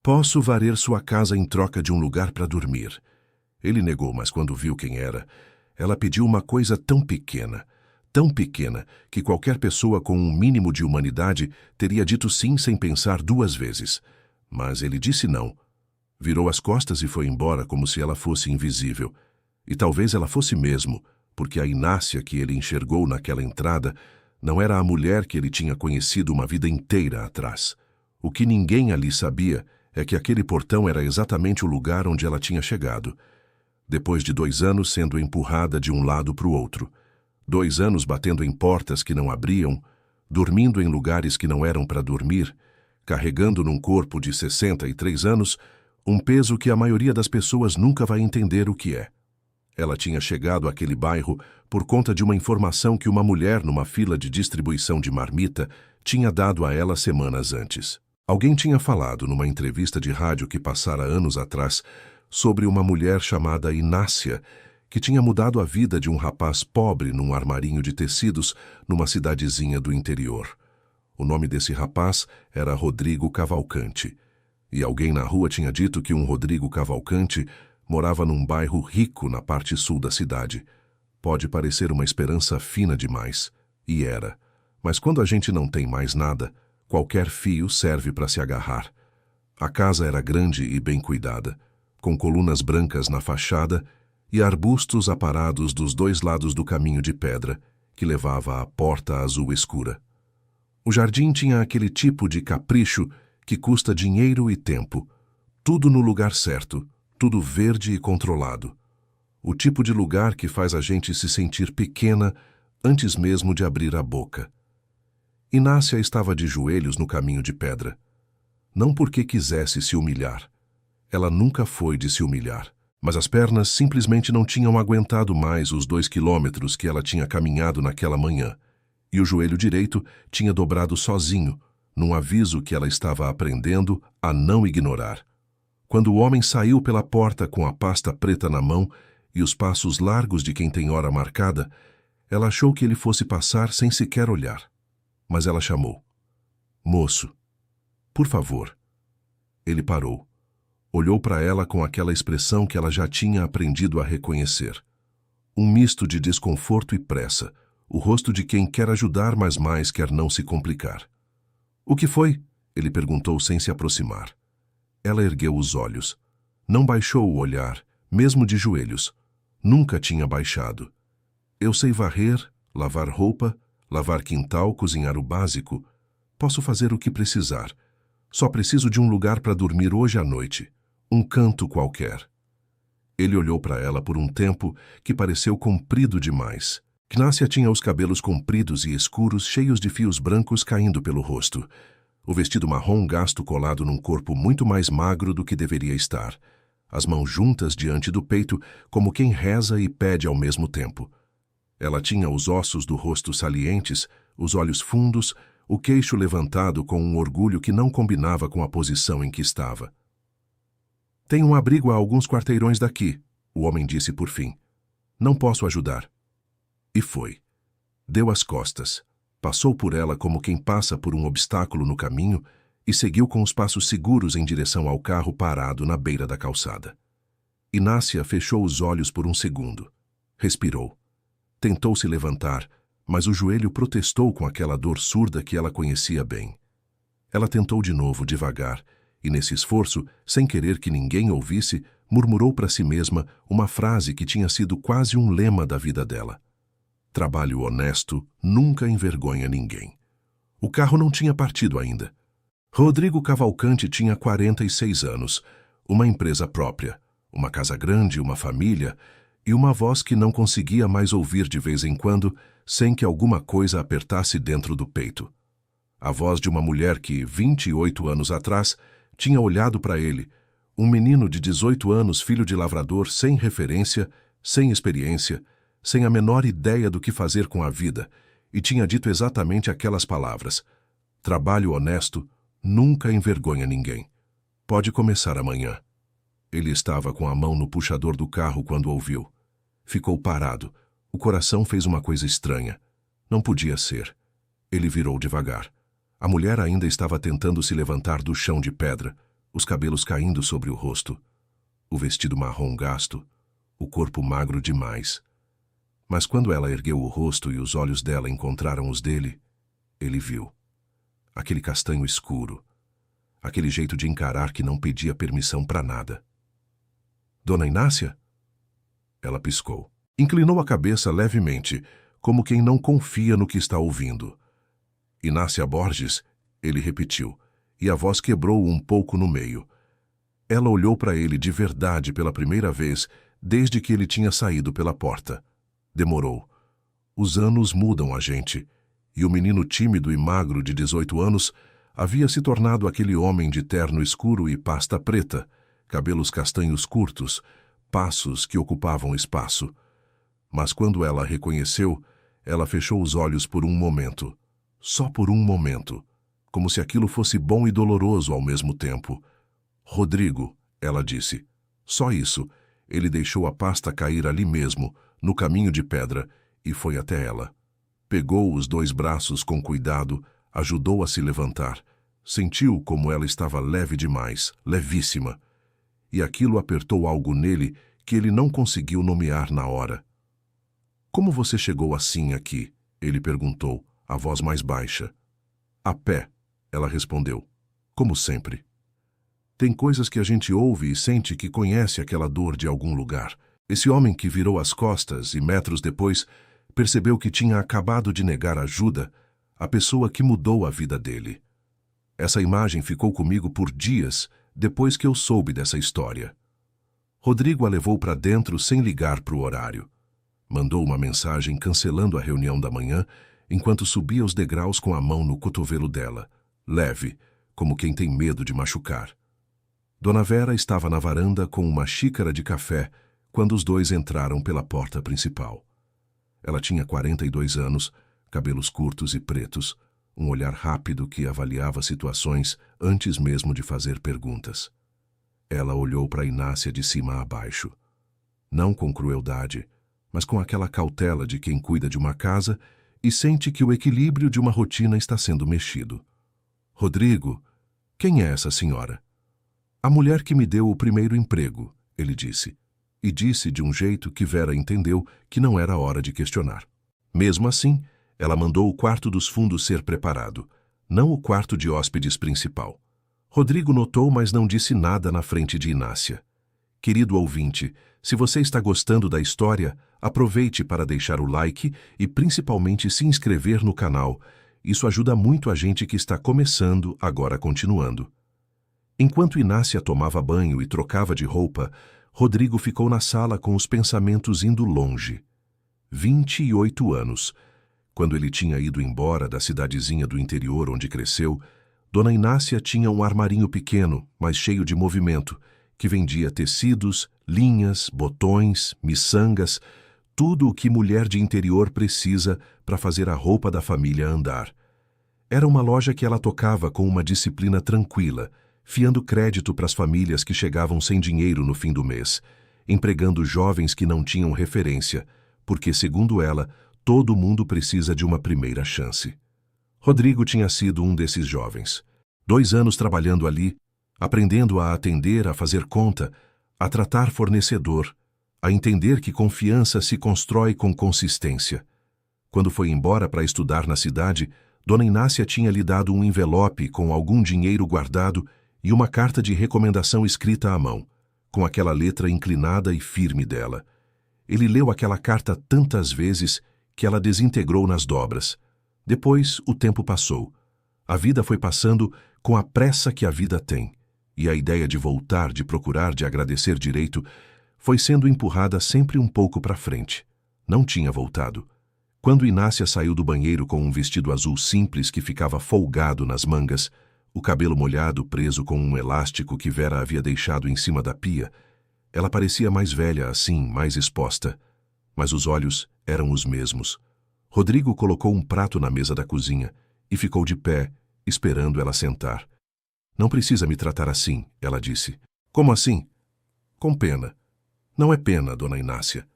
Posso varrer sua casa em troca de um lugar para dormir. Ele negou, mas quando viu quem era, ela pediu uma coisa tão pequena, que qualquer pessoa com um mínimo de humanidade teria dito sim sem pensar duas vezes. Mas ele disse não. Virou as costas e foi embora como se ela fosse invisível. E talvez ela fosse mesmo, porque a Inácia que ele enxergou naquela entrada não era a mulher que ele tinha conhecido uma vida inteira atrás. O que ninguém ali sabia é que aquele portão era exatamente o lugar onde ela tinha chegado. Depois de 2 anos sendo empurrada de um lado para o outro, 2 anos batendo em portas que não abriam, dormindo em lugares que não eram para dormir, carregando num corpo de 63 anos um peso que a maioria das pessoas nunca vai entender o que é. Ela tinha chegado àquele bairro por conta de uma informação que uma mulher numa fila de distribuição de marmita tinha dado a ela semanas antes. Alguém tinha falado numa entrevista de rádio que passara anos atrás sobre uma mulher chamada Inácia, que tinha mudado a vida de um rapaz pobre num armarinho de tecidos numa cidadezinha do interior. O nome desse rapaz era Rodrigo Cavalcante, e alguém na rua tinha dito que um Rodrigo Cavalcante morava num bairro rico na parte sul da cidade. Pode parecer uma esperança fina demais, e era, mas quando a gente não tem mais nada, qualquer fio serve para se agarrar. A casa era grande e bem cuidada, com colunas brancas na fachada e arbustos aparados dos 2 lados do caminho de pedra que levava à porta azul escura. O jardim tinha aquele tipo de capricho que custa dinheiro e tempo, tudo no lugar certo, tudo verde e controlado. O tipo de lugar que faz a gente se sentir pequena antes mesmo de abrir a boca. Inácia estava de joelhos no caminho de pedra. Não porque quisesse se humilhar. Ela nunca foi de se humilhar. Mas as pernas simplesmente não tinham aguentado mais os 2 quilômetros que ela tinha caminhado naquela manhã. E o joelho direito tinha dobrado sozinho, num aviso que ela estava aprendendo a não ignorar. Quando o homem saiu pela porta com a pasta preta na mão e os passos largos de quem tem hora marcada, ela achou que ele fosse passar sem sequer olhar. Mas ela chamou. Moço, por favor. Ele parou. Olhou para ela com aquela expressão que ela já tinha aprendido a reconhecer. Um misto de desconforto e pressa, o rosto de quem quer ajudar, mas mais quer não se complicar. O que foi? Ele perguntou sem se aproximar. Ela ergueu os olhos. Não baixou o olhar, mesmo de joelhos. Nunca tinha baixado. Eu sei varrer, lavar roupa, lavar quintal, cozinhar o básico. Posso fazer o que precisar. Só preciso de um lugar para dormir hoje à noite. Um canto qualquer. Ele olhou para ela por um tempo que pareceu comprido demais. Inácia tinha os cabelos compridos e escuros, cheios de fios brancos caindo pelo rosto. O vestido marrom gasto colado num corpo muito mais magro do que deveria estar. As mãos juntas diante do peito, como quem reza e pede ao mesmo tempo. Ela tinha os ossos do rosto salientes, os olhos fundos, o queixo levantado com um orgulho que não combinava com a posição em que estava. Tem um abrigo a alguns quarteirões daqui, o homem disse por fim. Não posso ajudar. E foi. Deu as costas, passou por ela como quem passa por um obstáculo no caminho e seguiu com os passos seguros em direção ao carro parado na beira da calçada. Inácia fechou os olhos por um segundo. Respirou. Tentou se levantar, mas o joelho protestou com aquela dor surda que ela conhecia bem. Ela tentou de novo, devagar, e nesse esforço, sem querer que ninguém ouvisse, murmurou para si mesma uma frase que tinha sido quase um lema da vida dela. Trabalho honesto nunca envergonha ninguém. O carro não tinha partido ainda. Rodrigo Cavalcante tinha 46 anos, uma empresa própria, uma casa grande, uma família e uma voz que não conseguia mais ouvir de vez em quando, sem que alguma coisa apertasse dentro do peito. A voz de uma mulher que, 28 anos atrás, tinha olhado para ele, um menino de 18 anos, filho de lavrador, sem referência, sem experiência, sem a menor ideia do que fazer com a vida, e tinha dito exatamente aquelas palavras. Trabalho honesto nunca envergonha ninguém. Pode começar amanhã. Ele estava com a mão no puxador do carro quando ouviu. Ficou parado. O coração fez uma coisa estranha. Não podia ser. Ele virou devagar. A mulher ainda estava tentando se levantar do chão de pedra. os cabelos caindo sobre o rosto, o vestido marrom gasto, o corpo magro demais. Mas quando ela ergueu o rosto e os olhos dela encontraram os dele, ele viu. Aquele castanho escuro, aquele jeito de encarar que não pedia permissão para nada. Dona Inácia? Ela piscou. Inclinou a cabeça levemente, como quem não confia no que está ouvindo. Inácia Borges, ele repetiu, e a voz quebrou um pouco no meio. Ela olhou para ele de verdade pela primeira vez desde que ele tinha saído pela porta. Demorou. Os anos mudam a gente, e o menino tímido e magro de 18 anos havia se tornado aquele homem de terno escuro e pasta preta, cabelos castanhos curtos, passos que ocupavam espaço. Mas quando ela reconheceu, ela fechou os olhos por um momento. Só por um momento. Como se aquilo fosse bom e doloroso ao mesmo tempo. Rodrigo, ela disse. Só isso. Ele deixou a pasta cair ali mesmo, no caminho de pedra, e foi até ela. Pegou os 2 braços com cuidado, ajudou a se levantar. Sentiu como ela estava leve demais, levíssima. E aquilo apertou algo nele que ele não conseguiu nomear na hora. Como você chegou assim aqui? Ele perguntou, a voz mais baixa. A pé, ela respondeu. Como sempre. Tem coisas que a gente ouve e sente que conhece aquela dor de algum lugar. Esse homem que virou as costas e metros depois percebeu que tinha acabado de negar ajuda à pessoa que mudou a vida dele. Essa imagem ficou comigo por dias depois que eu soube dessa história. Rodrigo a levou para dentro sem ligar para o horário. Mandou uma mensagem cancelando a reunião da manhã enquanto subia os degraus com a mão no cotovelo dela, leve, como quem tem medo de machucar. Dona Vera estava na varanda com uma xícara de café quando os 2 entraram pela porta principal. Ela tinha 42 anos, cabelos curtos e pretos, um olhar rápido que avaliava situações antes mesmo de fazer perguntas. Ela olhou para Inácia de cima a baixo. Não com crueldade, mas com aquela cautela de quem cuida de uma casa e sente que o equilíbrio de uma rotina está sendo mexido. Rodrigo, quem é essa senhora? A mulher que me deu o primeiro emprego, ele disse. E disse de um jeito que Vera entendeu que não era hora de questionar. Mesmo assim, ela mandou o quarto dos fundos ser preparado, não o quarto de hóspedes principal. Rodrigo notou, mas não disse nada na frente de Inácia. Querido ouvinte, se você está gostando da história, aproveite para deixar o like e principalmente se inscrever no canal. Isso ajuda muito a gente que está começando, agora continuando. Enquanto Inácia tomava banho e trocava de roupa, Rodrigo ficou na sala com os pensamentos indo longe. 28 anos. Quando ele tinha ido embora da cidadezinha do interior onde cresceu, Dona Inácia tinha um armarinho pequeno, mas cheio de movimento, que vendia tecidos, linhas, botões, miçangas, tudo o que mulher de interior precisa para fazer a roupa da família andar. Era uma loja que ela tocava com uma disciplina tranquila, fiando crédito para as famílias que chegavam sem dinheiro no fim do mês, empregando jovens que não tinham referência, porque, segundo ela, todo mundo precisa de uma primeira chance. Rodrigo tinha sido um desses jovens. 2 anos trabalhando ali, aprendendo a atender, a fazer conta, a tratar fornecedor, a entender que confiança se constrói com consistência. Quando foi embora para estudar na cidade, Dona Inácia tinha lhe dado um envelope com algum dinheiro guardado e uma carta de recomendação escrita à mão, com aquela letra inclinada e firme dela. Ele leu aquela carta tantas vezes que ela desintegrou nas dobras. Depois, o tempo passou. A vida foi passando com a pressa que a vida tem, e a ideia de voltar, de procurar, de agradecer direito, foi sendo empurrada sempre um pouco para frente. Não tinha voltado. Quando Inácia saiu do banheiro com um vestido azul simples que ficava folgado nas mangas, o cabelo molhado preso com um elástico que Vera havia deixado em cima da pia, ela parecia mais velha assim, mais exposta. Mas os olhos eram os mesmos. Rodrigo colocou um prato na mesa da cozinha e ficou de pé, esperando ela sentar. Não precisa me tratar assim, ela disse. Como assim? Com pena. Não é pena, Dona Inácia.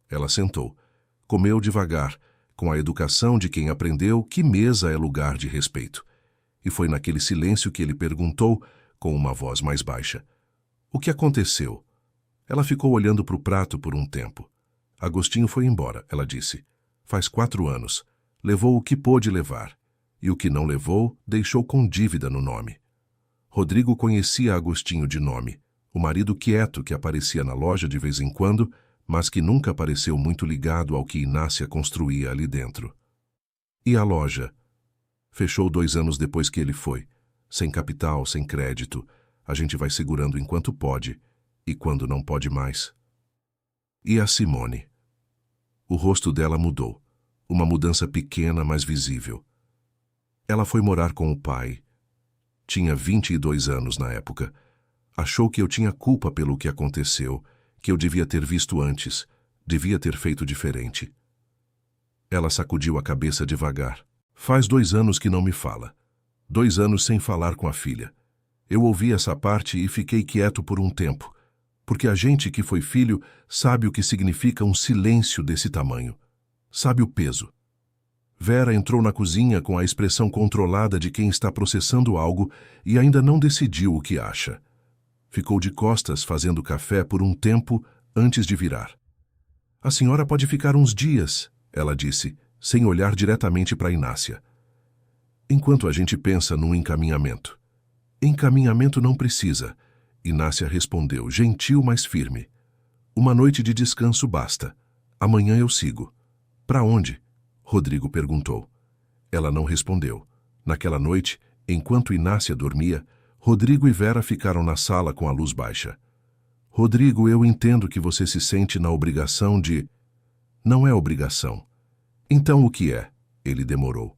Ela sentou. Comeu devagar, com a educação de quem aprendeu que mesa é lugar de respeito. E foi naquele silêncio que ele perguntou, com uma voz mais baixa. O que aconteceu? Ela ficou olhando para o prato por um tempo. Agostinho foi embora, ela disse. Faz 4 anos. Levou o que pôde levar. E o que não levou, deixou com dívida no nome. Rodrigo conhecia Agostinho de nome, o marido quieto que aparecia na loja de vez em quando, mas que nunca pareceu muito ligado ao que Inácia construía ali dentro. E a loja? Fechou 2 anos depois que ele foi. Sem capital, sem crédito. A gente vai segurando enquanto pode, e quando não pode mais. E a Simone? O rosto dela mudou. Uma mudança pequena, mas visível. Ela foi morar com o pai. Tinha 22 anos na época. Achou que eu tinha culpa pelo que aconteceu, que eu devia ter visto antes, devia ter feito diferente. Ela sacudiu a cabeça devagar. Faz 2 anos que não me fala. 2 anos sem falar com a filha. Eu ouvi essa parte e fiquei quieto por um tempo, porque a gente que foi filho sabe o que significa um silêncio desse tamanho. Sabe o peso. Vera entrou na cozinha com a expressão controlada de quem está processando algo e ainda não decidiu o que acha. Ficou de costas fazendo café por um tempo antes de virar. A senhora pode ficar uns dias, ela disse, sem olhar diretamente para Inácia. Enquanto a gente pensa num encaminhamento. Encaminhamento não precisa, Inácia respondeu, gentil, mas firme. Uma noite de descanso basta. Amanhã eu sigo. Para onde? Rodrigo perguntou. Ela não respondeu. Naquela noite, enquanto Inácia dormia, Rodrigo e Vera ficaram na sala com a luz baixa. Rodrigo, eu entendo que você se sente na obrigação de... Não é obrigação. Então o que é? Ele demorou.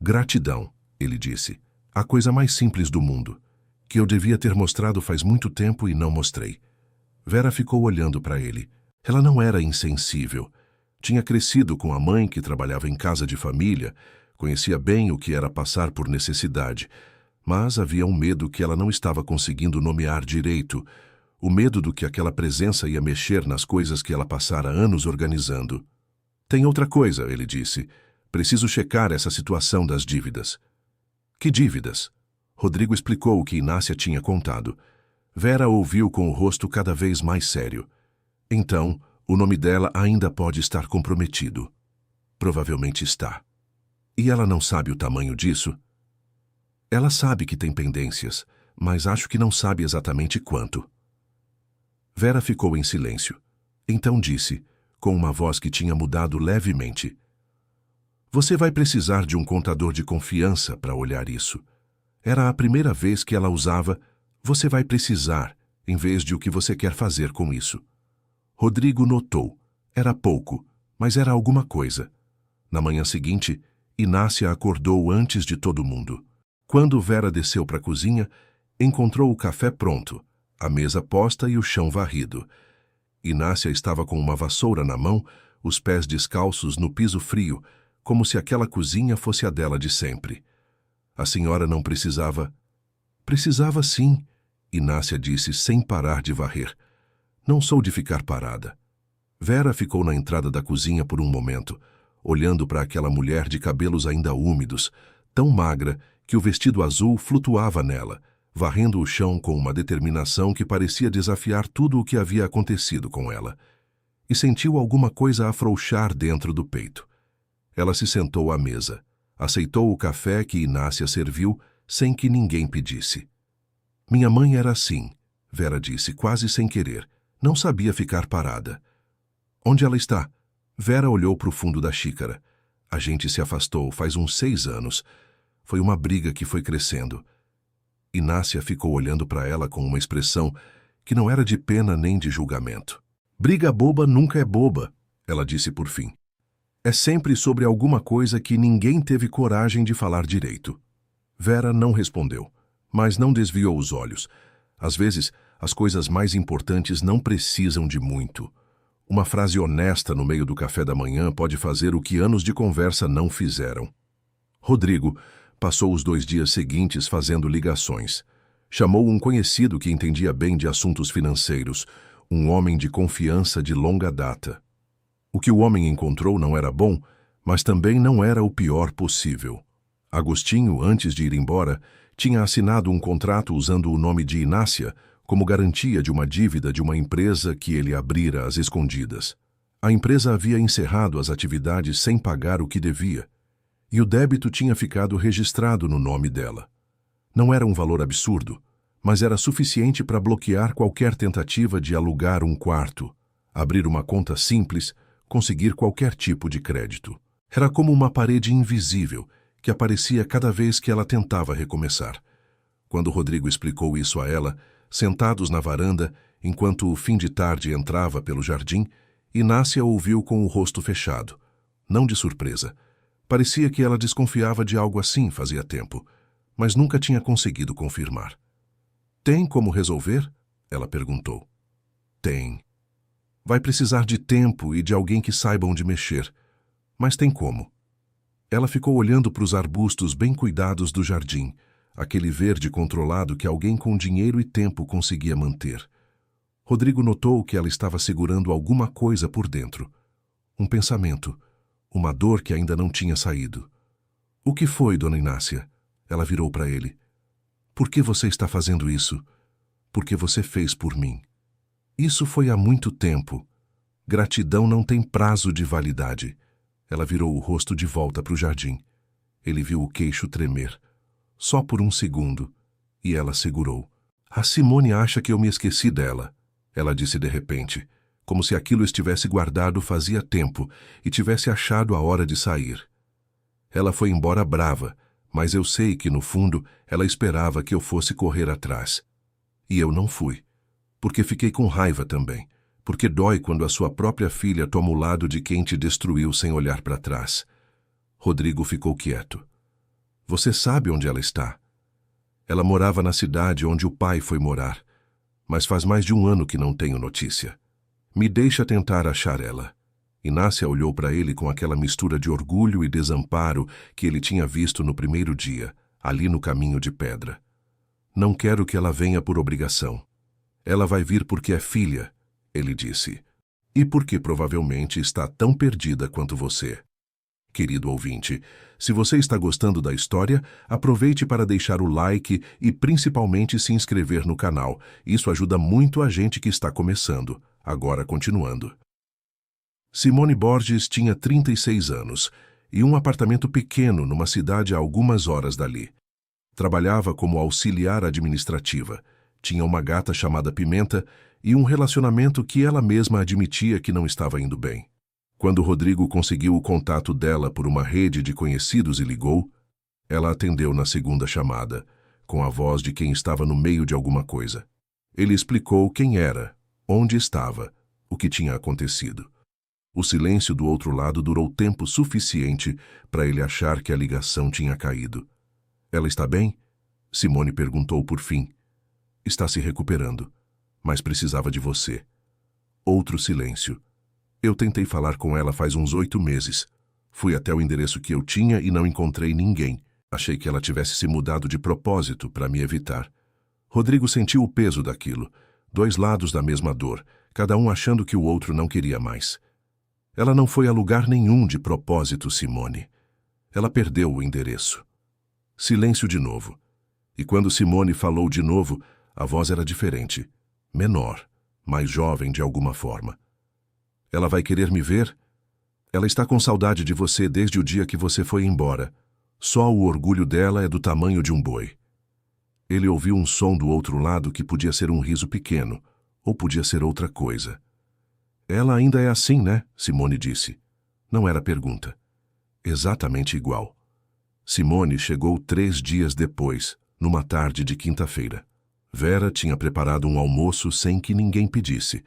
Gratidão, ele disse. A coisa mais simples do mundo, que eu devia ter mostrado faz muito tempo e não mostrei. Vera ficou olhando para ele. Ela não era insensível. Tinha crescido com a mãe que trabalhava em casa de família, conhecia bem o que era passar por necessidade, mas havia um medo que ela não estava conseguindo nomear direito, o medo do que aquela presença ia mexer nas coisas que ela passara anos organizando. Tem outra coisa, ele disse. Preciso checar essa situação das dívidas. Que dívidas? Rodrigo explicou o que Inácia tinha contado. Vera ouviu com o rosto cada vez mais sério. Então, o nome dela ainda pode estar comprometido. Provavelmente está. E ela não sabe o tamanho disso? Ela sabe que tem pendências, mas acho que não sabe exatamente quanto. Vera ficou em silêncio. Então disse, com uma voz que tinha mudado levemente. Você vai precisar de um contador de confiança para olhar isso. Era a primeira vez que ela usava você vai precisar, em vez de o que você quer fazer com isso. Rodrigo notou. Era pouco, mas era alguma coisa. Na manhã seguinte, Inácia acordou antes de todo mundo. Quando Vera desceu para a cozinha, encontrou o café pronto, a mesa posta e o chão varrido. Inácia estava com uma vassoura na mão, os pés descalços no piso frio, como se aquela cozinha fosse a dela de sempre. A senhora não precisava... Precisava sim, Inácia disse sem parar de varrer. Não sou de ficar parada. Vera ficou na entrada da cozinha por um momento, olhando para aquela mulher de cabelos ainda úmidos, tão magra que o vestido azul flutuava nela, varrendo o chão com uma determinação que parecia desafiar tudo o que havia acontecido com ela. E sentiu alguma coisa afrouxar dentro do peito. Ela se sentou à mesa. Aceitou o café que Inácia serviu sem que ninguém pedisse. Minha mãe era assim, Vera disse, quase sem querer. Não sabia ficar parada. Onde ela está? Vera olhou para o fundo da xícara. A gente se afastou faz uns 6 anos. Foi uma briga que foi crescendo. Inácia ficou olhando para ela com uma expressão que não era de pena nem de julgamento. Briga boba nunca é boba, ela disse por fim. É sempre sobre alguma coisa que ninguém teve coragem de falar direito. Vera não respondeu, mas não desviou os olhos. Às vezes, as coisas mais importantes não precisam de muito. Uma frase honesta no meio do café da manhã pode fazer o que anos de conversa não fizeram. Rodrigo passou os 2 dias seguintes fazendo ligações. Chamou um conhecido que entendia bem de assuntos financeiros, um homem de confiança de longa data. O que o homem encontrou não era bom, mas também não era o pior possível. Agostinho, antes de ir embora, Tinha assinado um contrato usando o nome de Inácia como garantia de uma dívida de uma empresa que ele abrira às escondidas. A empresa havia encerrado as atividades sem pagar o que devia, e o débito tinha ficado registrado no nome dela. Não era um valor absurdo, mas era suficiente para bloquear qualquer tentativa de alugar um quarto, abrir uma conta simples, conseguir qualquer tipo de crédito. Era como uma parede invisível que aparecia cada vez que ela tentava recomeçar. Quando Rodrigo explicou isso a ela, sentados na varanda, enquanto o fim de tarde entrava pelo jardim, Inácia ouviu com o rosto fechado. Não de surpresa. Parecia que ela desconfiava de algo assim fazia tempo, mas nunca tinha conseguido confirmar. Tem como resolver? Ela perguntou. Tem. Vai precisar de tempo e de alguém que saiba onde mexer. Mas tem como. Ela ficou olhando para os arbustos bem cuidados do jardim, aquele verde controlado que alguém com dinheiro e tempo conseguia manter. Rodrigo notou que ela estava segurando alguma coisa por dentro. Um pensamento, uma dor que ainda não tinha saído. O que foi, dona Inácia? Ela virou para ele. Por que você está fazendo isso? Porque você fez por mim. Isso foi há muito tempo. Gratidão não tem prazo de validade. Ela virou o rosto de volta para o jardim. Ele viu o queixo tremer. Só por um segundo. E ela segurou. A Simone acha que eu me esqueci dela. Ela disse de repente, como se aquilo estivesse guardado fazia tempo e tivesse achado a hora de sair. Ela foi embora brava, mas eu sei que, no fundo, ela esperava que eu fosse correr atrás. E eu não fui. Porque fiquei com raiva também. Porque dói quando a sua própria filha toma o lado de quem te destruiu sem olhar para trás. Rodrigo ficou quieto. Você sabe onde ela está? Ela morava na cidade onde o pai foi morar, mas faz mais de um ano que não tenho notícia. Me deixa tentar achar ela. Inácia olhou para ele com aquela mistura de orgulho e desamparo que ele tinha visto no primeiro dia, ali no caminho de pedra. Não quero que ela venha por obrigação. Ela vai vir porque é filha, ele disse, e porque provavelmente está tão perdida quanto você. Querido ouvinte, se você está gostando da história, aproveite para deixar o like e principalmente se inscrever no canal. Isso ajuda muito a gente que está começando. Agora continuando. Simone Borges tinha 36 anos e um apartamento pequeno numa cidade a algumas horas dali. Trabalhava como auxiliar administrativa, tinha uma gata chamada Pimenta e um relacionamento que ela mesma admitia que não estava indo bem. Quando Rodrigo conseguiu o contato dela por uma rede de conhecidos e ligou, ela atendeu na segunda chamada, com a voz de quem estava no meio de alguma coisa. Ele explicou quem era, onde estava, o que tinha acontecido. O silêncio do outro lado durou tempo suficiente para ele achar que a ligação tinha caído. Ela está bem? Simone perguntou por fim. Está se recuperando, mas precisava de você. Outro silêncio. Eu tentei falar com ela faz uns 8 meses. Fui até o endereço que eu tinha e não encontrei ninguém. Achei que ela tivesse se mudado de propósito para me evitar. Rodrigo sentiu o peso daquilo. 2 lados da mesma dor, cada um achando que o outro não queria mais. Ela não foi a lugar nenhum de propósito, Simone. Ela perdeu o endereço. Silêncio de novo. E quando Simone falou de novo, a voz era diferente. Menor, mais jovem de alguma forma. Ela vai querer me ver? Ela está com saudade de você desde o dia que você foi embora. Só o orgulho dela é do tamanho de um boi. Ele ouviu um som do outro lado que podia ser um riso pequeno, ou podia ser outra coisa. Ela ainda é assim, né? Simone disse. Não era pergunta. Exatamente igual. Simone chegou 3 dias depois, numa tarde de quinta-feira. Vera tinha preparado um almoço sem que ninguém pedisse,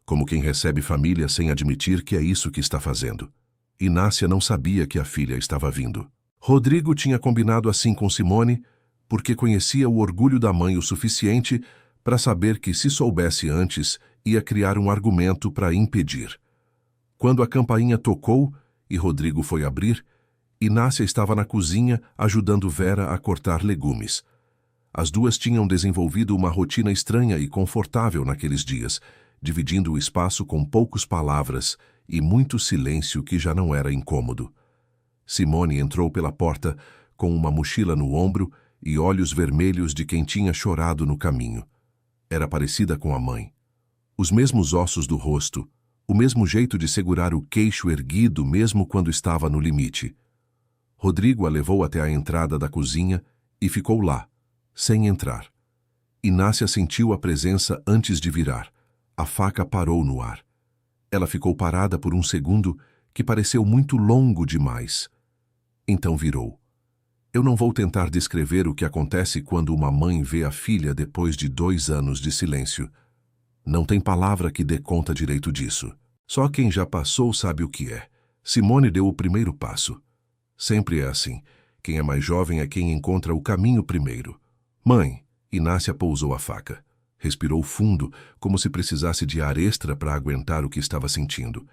como quem recebe família sem admitir que é isso que está fazendo. Inácia não sabia que a filha estava vindo. Rodrigo tinha combinado assim com Simone porque conhecia o orgulho da mãe o suficiente para saber que, se soubesse antes, ia criar um argumento para impedir. Quando a campainha tocou e Rodrigo foi abrir, Inácia estava na cozinha ajudando Vera a cortar legumes. As duas tinham desenvolvido uma rotina estranha e confortável naqueles dias, dividindo o espaço com poucas palavras e muito silêncio que já não era incômodo. Simone entrou pela porta com uma mochila no ombro e olhos vermelhos de quem tinha chorado no caminho. Era parecida com a mãe. Os mesmos ossos do rosto, o mesmo jeito de segurar o queixo erguido mesmo quando estava no limite. Rodrigo a levou até a entrada da cozinha e ficou lá, sem entrar. Inácia sentiu a presença antes de virar. A faca parou no ar. Ela ficou parada por um segundo que pareceu muito longo demais. Então virou. Eu não vou tentar descrever o que acontece quando uma mãe vê a filha depois de 2 anos de silêncio. Não tem palavra que dê conta direito disso. Só quem já passou sabe o que é. Simone deu o primeiro passo. Sempre é assim. Quem é mais jovem é quem encontra o caminho primeiro. Mãe, Inácia pousou a faca. Respirou fundo, como se precisasse de ar extra para aguentar o que estava sentindo.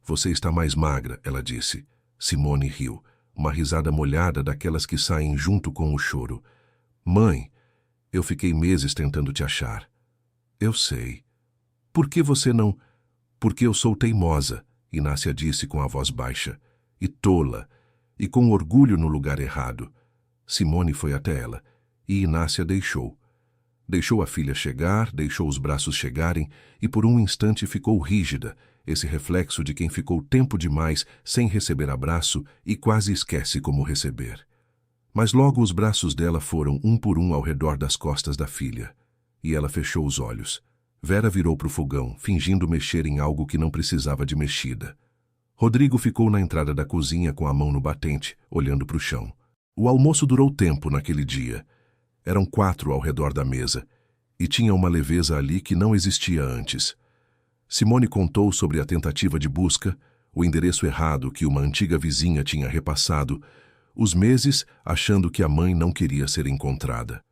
Você está mais magra, ela disse. Simone riu. Uma risada molhada daquelas que saem junto com o choro. Mãe, eu fiquei meses tentando te achar. Eu sei. Por que você não... Porque eu sou teimosa, Inácia disse com a voz baixa. E tola. E com orgulho no lugar errado. Simone foi até ela. E Inácia deixou. Deixou a filha chegar, deixou os braços chegarem e por um instante ficou rígida, esse reflexo de quem ficou tempo demais sem receber abraço e quase esquece como receber. Mas logo os braços dela foram um por um ao redor das costas da filha. E ela fechou os olhos. Vera virou para o fogão, fingindo mexer em algo que não precisava de mexida. Rodrigo ficou na entrada da cozinha com a mão no batente, olhando para o chão. O almoço durou tempo naquele dia. Eram 4 ao redor da mesa, e tinha uma leveza ali que não existia antes. Simone contou sobre a tentativa de busca, o endereço errado que uma antiga vizinha tinha repassado, os meses achando que a mãe não queria ser encontrada.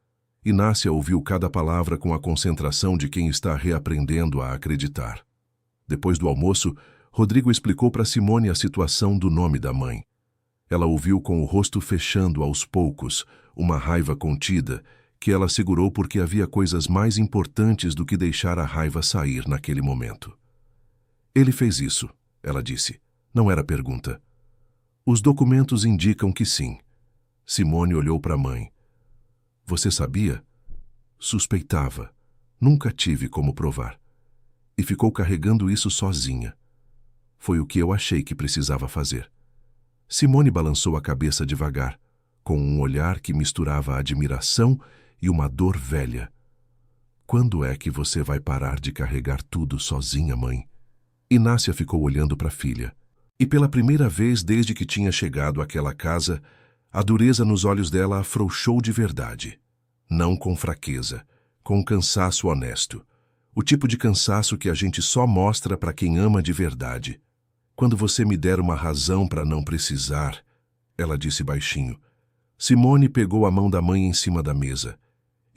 Inácia ouviu cada palavra com a concentração de quem está reaprendendo a acreditar. Depois do almoço, Rodrigo explicou para Simone a situação do nome da mãe. Ela ouviu com o rosto fechando aos poucos, uma raiva contida, que ela segurou porque havia coisas mais importantes do que deixar a raiva sair naquele momento. Ele fez isso, ela disse. Não era pergunta. Os documentos indicam que sim. Simone olhou para a mãe. Você sabia? Suspeitava. Nunca tive como provar. E ficou carregando isso sozinha. Foi o que eu achei que precisava fazer. Simone balançou a cabeça devagar, com um olhar que misturava admiração e uma dor velha. Quando é que você vai parar de carregar tudo sozinha, mãe? Inácia ficou olhando para a filha. E pela primeira vez desde que tinha chegado àquela casa, a dureza nos olhos dela afrouxou de verdade. Não com fraqueza, com cansaço honesto. O tipo de cansaço que a gente só mostra para quem ama de verdade. Quando você me der uma razão para não precisar, ela disse baixinho. Simone pegou a mão da mãe em cima da mesa.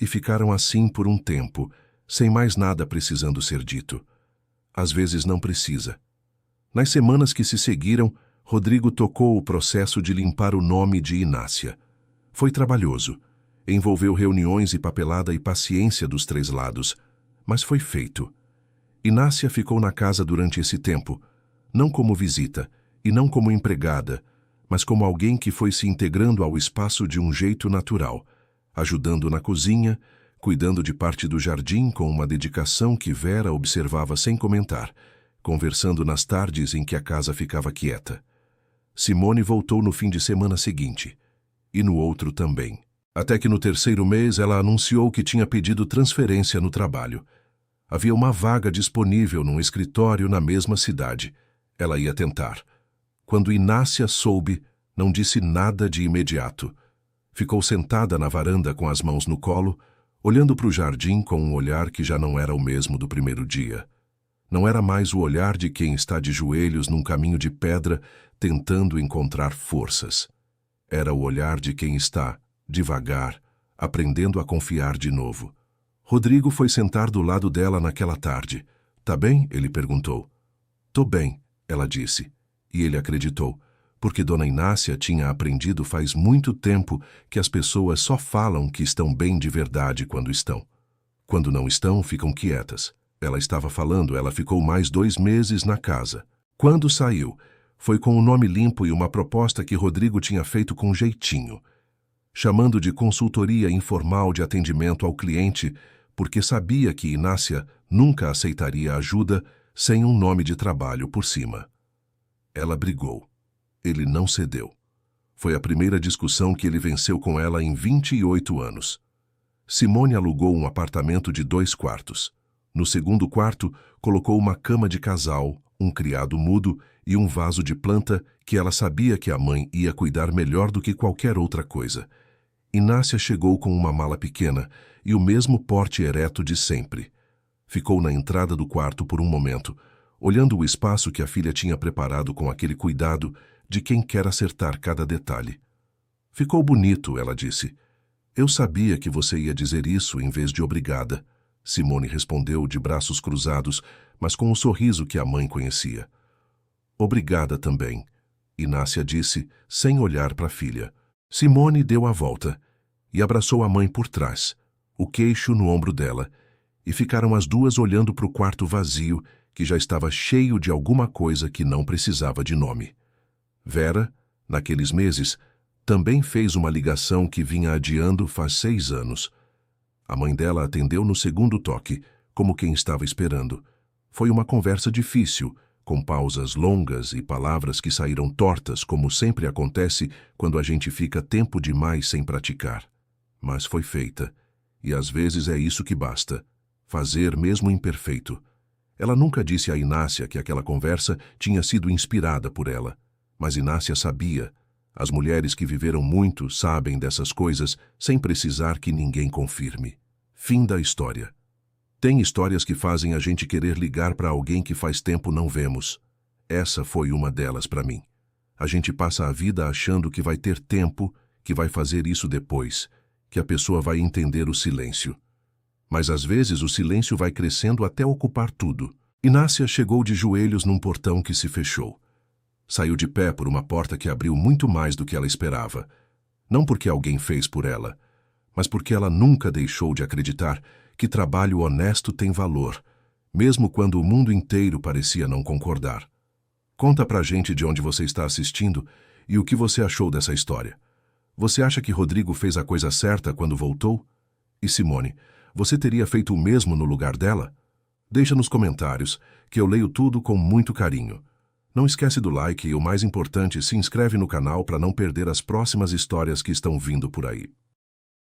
E ficaram assim por um tempo, sem mais nada precisando ser dito. Às vezes não precisa. Nas semanas que se seguiram, Rodrigo tocou o processo de limpar o nome de Inácia. Foi trabalhoso. Envolveu reuniões e papelada e paciência dos 3 lados. Mas foi feito. Inácia ficou na casa durante esse tempo, não como visita e não como empregada, mas como alguém que foi se integrando ao espaço de um jeito natural, ajudando na cozinha, cuidando de parte do jardim com uma dedicação que Vera observava sem comentar, conversando nas tardes em que a casa ficava quieta. Simone voltou no fim de semana seguinte, e no outro também. Até que no 3º mês ela anunciou que tinha pedido transferência no trabalho. Havia uma vaga disponível num escritório na mesma cidade. Ela ia tentar. Quando Inácia soube, não disse nada de imediato. Ficou sentada na varanda com as mãos no colo, olhando para o jardim com um olhar que já não era o mesmo do primeiro dia. Não era mais o olhar de quem está de joelhos num caminho de pedra, tentando encontrar forças. Era o olhar de quem está, devagar, aprendendo a confiar de novo. Rodrigo foi sentar do lado dela naquela tarde. Tá bem? Ele perguntou. Tô bem, ela disse. E ele acreditou, porque Dona Inácia tinha aprendido faz muito tempo que as pessoas só falam que estão bem de verdade quando estão. Quando não estão, ficam quietas. Ela estava falando, ela ficou mais 2 meses na casa. Quando saiu, foi com o nome limpo e uma proposta que Rodrigo tinha feito com jeitinho. chamando de consultoria informal de atendimento ao cliente, porque sabia que Inácia nunca aceitaria ajuda sem um nome de trabalho por cima. Ela brigou. Ele não cedeu. Foi a primeira discussão que ele venceu com ela em 28 anos. Simone alugou um apartamento de 2 quartos. No segundo quarto, colocou uma cama de casal, um criado mudo e um vaso de planta que ela sabia que a mãe ia cuidar melhor do que qualquer outra coisa. Inácia chegou com uma mala pequena e o mesmo porte ereto de sempre. Ficou na entrada do quarto por um momento, olhando o espaço que a filha tinha preparado com aquele cuidado de quem quer acertar cada detalhe. Ficou bonito, ela disse. Eu sabia que você ia dizer isso em vez de obrigada. Simone respondeu de braços cruzados, mas com o sorriso que a mãe conhecia. Obrigada também, Inácia disse, sem olhar para a filha. Simone deu a volta e abraçou a mãe por trás, o queixo no ombro dela, e ficaram as duas olhando para o quarto vazio, que já estava cheio de alguma coisa que não precisava de nome. Vera, naqueles meses, também fez uma ligação que vinha adiando faz 6 anos. A mãe dela atendeu no segundo toque, como quem estava esperando. Foi uma conversa difícil, com pausas longas e palavras que saíram tortas, como sempre acontece quando a gente fica tempo demais sem praticar. Mas foi feita, e às vezes é isso que basta, fazer mesmo imperfeito. Ela nunca disse a Inácia que aquela conversa tinha sido inspirada por ela, mas Inácia sabia. As mulheres que viveram muito sabem dessas coisas sem precisar que ninguém confirme. Fim da história. Tem histórias que fazem a gente querer ligar para alguém que faz tempo não vemos. Essa foi uma delas para mim. A gente passa a vida achando que vai ter tempo, que vai fazer isso depois, que a pessoa vai entender o silêncio. Mas às vezes o silêncio vai crescendo até ocupar tudo. Inácia chegou de joelhos num portão que se fechou. Saiu de pé por uma porta que abriu muito mais do que ela esperava. Não porque alguém fez por ela, mas porque ela nunca deixou de acreditar que trabalho honesto tem valor, mesmo quando o mundo inteiro parecia não concordar. Conta pra gente de onde você está assistindo e o que você achou dessa história. Você acha que Rodrigo fez a coisa certa quando voltou? E Simone, você teria feito o mesmo no lugar dela? Deixa nos comentários, que eu leio tudo com muito carinho. Não esquece do like e, o mais importante, se inscreve no canal para não perder as próximas histórias que estão vindo por aí.